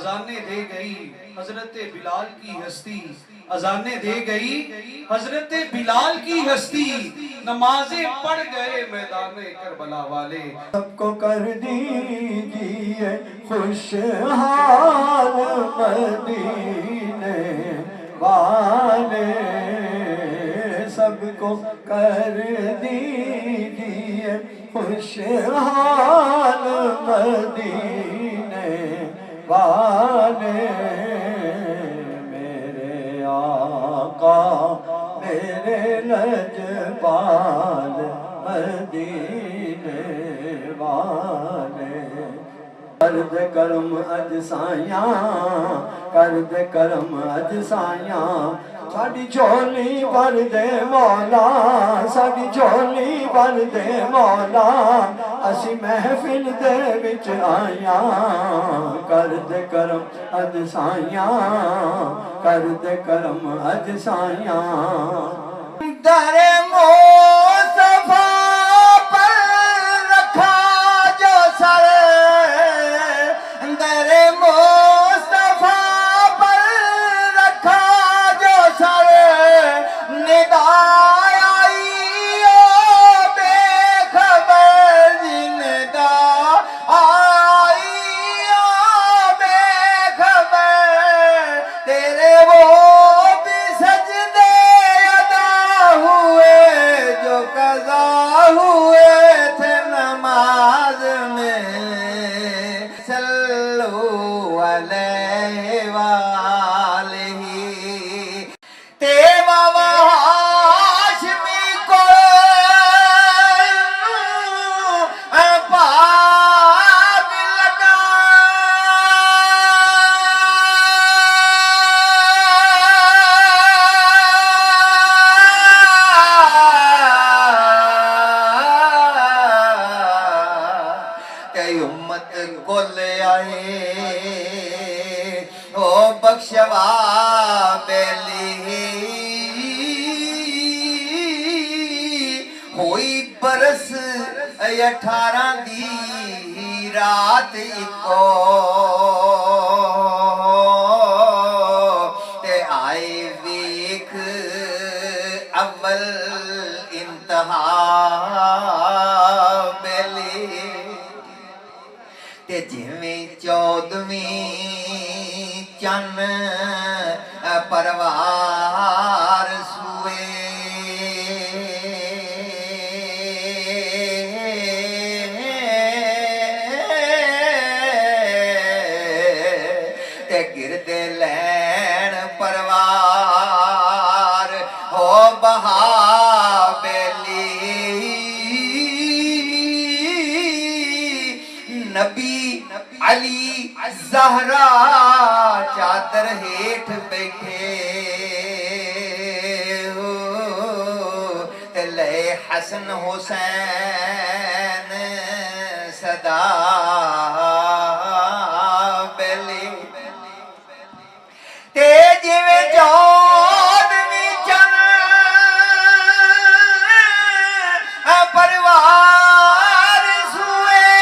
اذانیں دے گئی حضرت بلال کی ہستی، اذانیں دے گئی حضرت بلال کی ہستی، نمازیں پڑھ گئے میدان کربلا والے۔ سب کو کر دیجئے خوشحال مدینے والے، سب کو کر دیجئے خوشحال مدینے والے، میرے آقا میرے لجپال مدینے والے، کر دے کرم اج سائیاں، کر دے کرم اج سائیاں، ساڈی جھولی بھر دے مولا، ساڈی جھولی بھر دے مولا، اسی محفل دے وچ آئیاں، کر دے کرم اج سائیاں، کر دے کرم اج سائیاں، در مصطفیٰ پر رکھا جو سر، در مصطفیٰ پر رکھا جو سر، ندا آئی او بے خبر جی، ندا آئی او بے خبر، تیرے وہ بھی سجدے ادا ہوئے جو قضا ہوئے تھے نماز میں، صلو علیہ وآلہ۔ تیوا ہاشمی کو پاک لگا، کئی امت کو لے آئے او بخشوا بیلی، ہوئی برس 18 دی رات اکو، تے آئے ویکھ اول انتہا بیلی، تے جویں 14ویں چن پروار سوئے، تے گردے لین پروار ہو بہا بیلی، نبی علی زہرا چادر ہیٹھ بیٹھے ہو، تے لے حسن حسین صدا بیلی، تے جویں 14ویں چن پروار سوئے،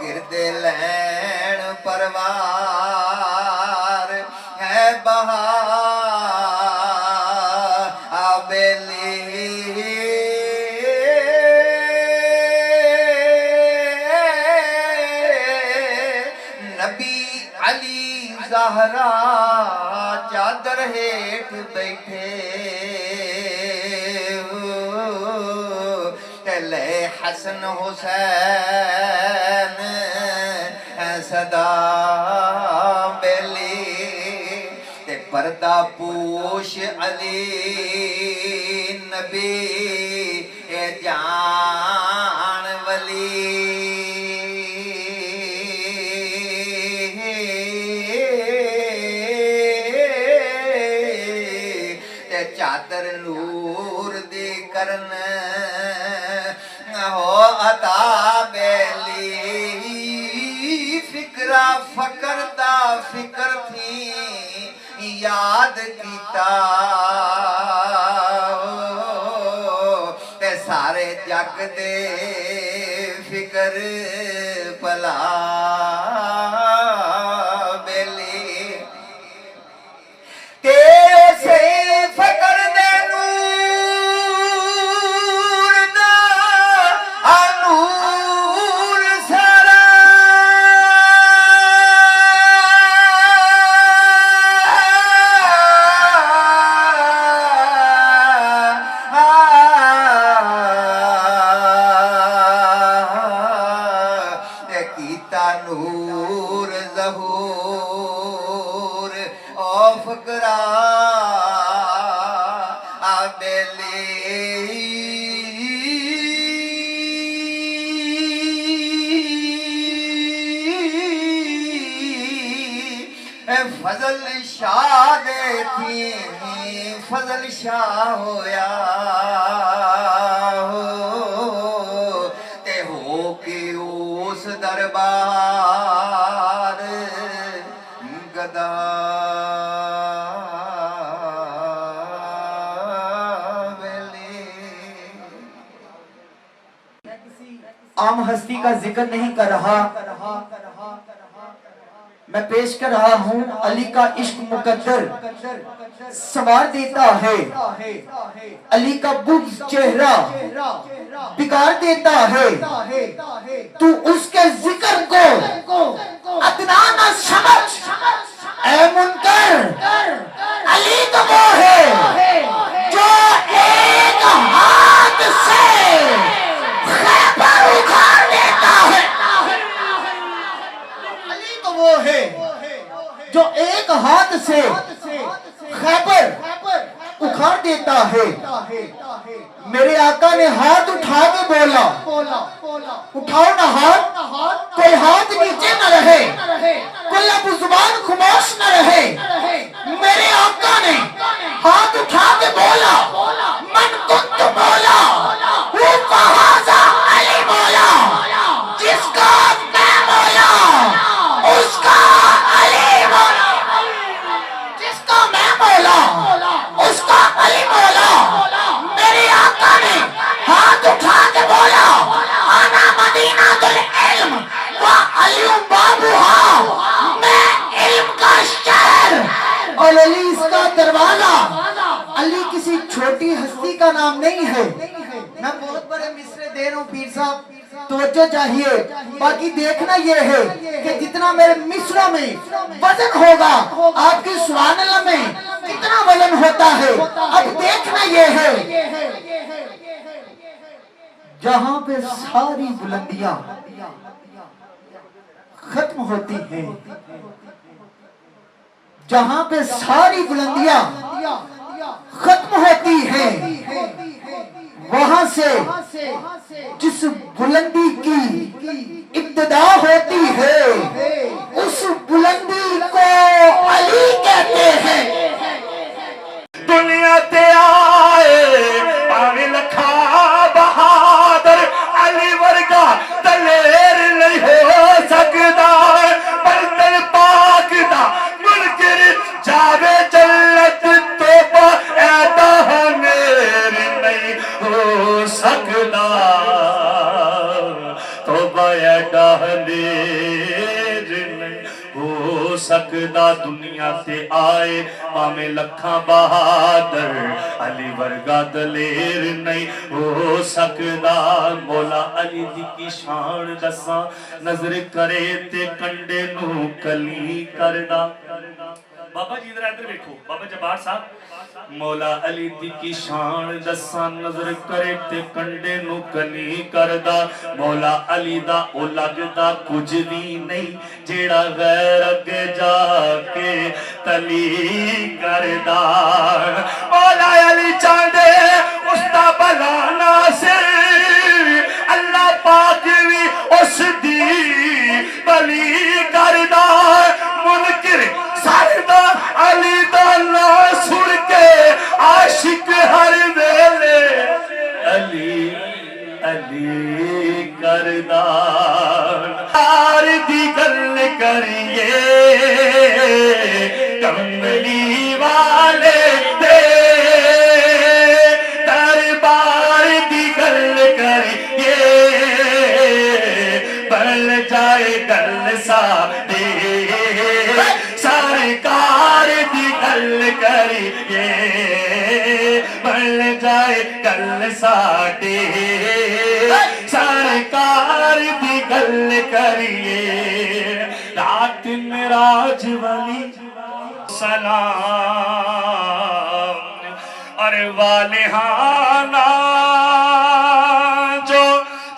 گرد لین پروار ہے بہا بیلی، نبی علی زہرا چادر ہیٹھ بیٹھے ہو، تے لے حسن حسین صدا بیلی، تے پردہ پوش علی نبی جان ولی، تے چادر نور دی کرن ہو عطا بیلی، فکرہ فکر دا فکر تھی याद कीता ते सारे जग दे फिकर भला बेली ते उसे फकर दे नूर दा नूर सारा कीता नूर ज़हूर ओ फकरा फजल शाह दे थी फजल शाह होया ते हो के उस दरबार गदा आम हस्ती का जिक्र नहीं कर रहा, मैं पेश कर रहा हूँ अली का इश्क मुकद्दर संवार देता है, अली का बुग़्ज़ चेहरा बिगाड़ देता है। तू उसके जिक्र को अदना न समझ ऐ मुनकर, अली तो वो है जो एक हाथ से खैबर उखाड़ देता है। अली तो वो है जो एक हाथ से खैबर उखाड़ देता है। मेरे आका ने हाथ उठा के बोला, उठाओ ना हाथ, कोई हाथ नीचे न रहे, कोई अब जुबान खामोश न रहे। मेरे आका ने हाथ उठा के बोला, मन कुंत बोला, वो कहाजा अली बोला, जिसका मैं बोला उसका अली बोला, जिसका मैं बोला उसका अली बोला। मेरे आका ने हाथ उठा के बोला, आना मदीना तुल इल्म व अली बाबूहा, मैं इल्म का शहर और अली इसका दरवाजा। अली किसी छोटी हस्ती का नाम नहीं है। मैं बहुत बड़े मिसरे दे रहा हूँ पीर साहब, तवज्जो चाहिए। बाकी देखना ये है कि जितना मेरे मिसरों में वजन होगा, आपकी सुभान अल्लाह में कितना वजन होता है, अब देखना ये है। जहाँ पे सारी बुलंदियां खत्म होती हैं, जहाँ पे सारी बुलंदियां खत्म होती हैं, वहां से जिस बुलंदी की इब्तिदा होती है, उस बुलंदी को अली कहते हैं। दुनिया ते आए पावे लखा बहादुर, अली वर्गा दलेर नहीं हो सकता। बंदर पाक दा मुनकिर जावे जन्नत तोबा, ऐदा हमेर नहीं हो सकता। तोबा ऐदा हमेर नहीं हो सकदा। दुनिया से आए पावे लखा बहादुर, अली वर्गा दलेर नहीं हो सकदा। मौला अली दी की शान दसा, नजर करे ते कंडे नू कली करदा। बाबा जी इधर इधर देखो, बाबा जब्बार साहब। मौला अली दी की शान दसा, नजर करे ते कंडे नू कली करदा। मौला अली दा ओ लगदा कुछ भी नहीं, जेड़ा गैर अगे जाके तली करदा। मौला अली चाहदे उसदा भला नासिर, अल्लाह पाक भी उस दी भली करदा। मुनकिर सरदा अली दा नाम सुन के आशिक हर वेले अली अली करदा। यार दी गल करिए کملی والے دے دربار دی گل کریے بل جائے گل ساڈے سرکار دی گل کریے بل جائے گل ساڈے سرکار دی گل کریے رات معراج والی سلام اور والہانا جو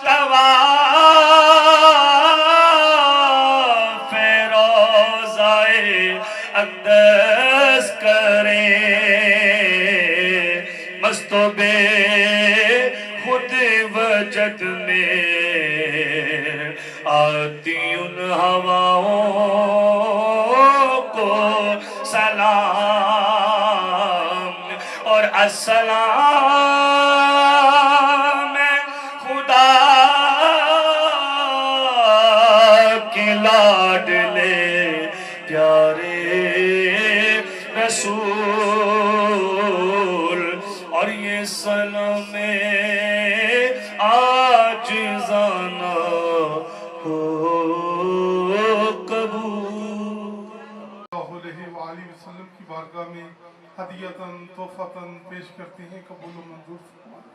طواف روضائے اقدس کریں مست و بے خود وجد میں آتی ان ہواؤں کو سلام اور السلام خدا کے لاڈلے پیارے رسول اور یہ سلام عاجزانہ ہو قبول اللہ علیہ وآلہ وسلم کی بارگاہ میں ہدیتاً تحفتاً پیش کرتے ہیں، قبول و منظور فرمائیں۔